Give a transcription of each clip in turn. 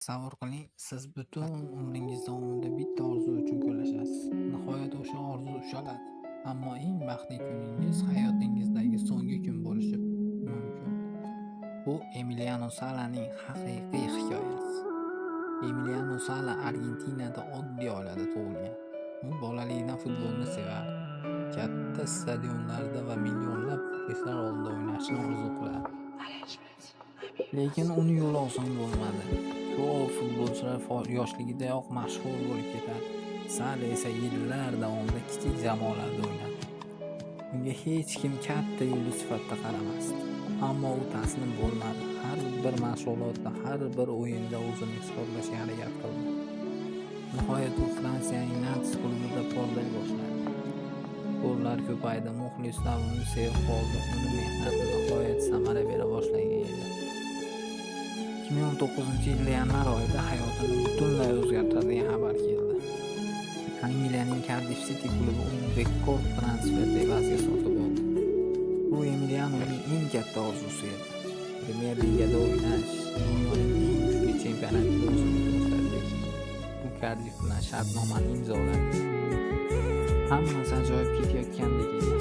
Tasavvur qiling, siz butun umringiz davomida bitta orzu uchun kurashasiz. Nihoyat o'sha orzu ushaladi. Ammo eng baxtli kuningiz hayotingizdagi so'nggi kun bo'lishi mumkin. Bu Emiliano Salaning haqiqiy hikoyasi. Emiliano Sala Argentinada oddiy oilada tug'ilgan. U bolaligidan futbolni sevardi. Katta stadionlarda va millionlab muxlislar oldida o'ynashni orzu qilardi. Lekin uning yo'li oson bo'lmadi. Ko'p futbolchilar yoshligidayoq mashhur bo'lib ketadi. Sala esa yillar davomida kichik jamoalarda o'ynadi. Unga hech kim katta yulduz sifatida qaramasdi. Ammo u taslim bo'lmadi. Har bir mashg'ulotda, har bir o'yinda o'zini isbotlashga harakat qildi. Nihoyat u Fransiyaning Nantes klubida porlay boshladi. Gollar ko'paydi, muxlislar uni sevib qoldi. Uni mehnati nihoyat samara bera boshlagan edi. 2019-yilda yanvar oyida hayotini butunlay o'zgartiradigan xabar keldi. Angliyaning Cardiff City klubi uni rekord transfer evaziga sotib oldi. Bu Emilianoning eng katta orzusi edi. Premyer Ligada o'ynash, dunyoning eng kuchli chempionatida o'zini ko'rsatish. Bu Cardiff bilan shartnomani imzoladi. Hammasi ajoyib ketayotgandek edi.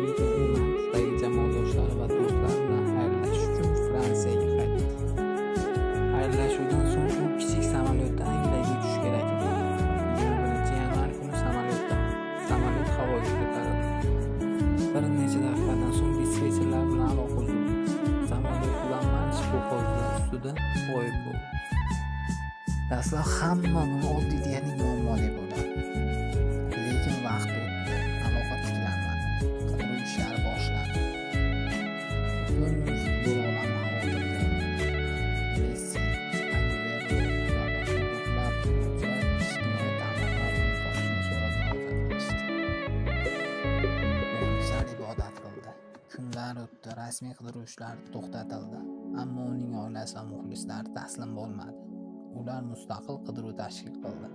Lekin u Nantsdagi jamoadoshlari va do'stlari bilan xayrlashish uchun Fransiyaga qaytdi. Xayrlashuvdan so'ng u kichik samolyotda Angliyaga uchish kerak edi. 21-yanvar kuni samolyot havoga ko'tarildi. Bir necha daqiqadan so'ng dispetcherlar bilan aloqa uzildi. Samolyot ulanmanish po'xozlar ustida g'oyib bo'ldi. Dastlab hamma buni oddiy deyaning muammo deb o'yladi. Lekin vaqt o'tdi, aloqa tiklanmadi. Qidiruv ishlari boshlandi. Butun futbol olami xavotirda edi. Messi, Aguero va boshqa ko'plab ijtimoiy tarmoqlar uni topishni so'rab murojaat qilishdi. Muxlislar ibodat qildi. Kunlar o'tdi, rasmiy qidiruv ishlari to'xtatildi. Ammo uning oilasi va muxlislari taslim bo'lmadi. Ular mustaqil qidiruv tashkil qildi.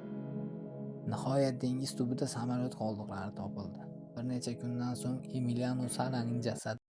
Nihoyat dengiz tubida samolyot qoldiqlari topildi. Bir necha kundan so'ng Emiliano Salaning jasadi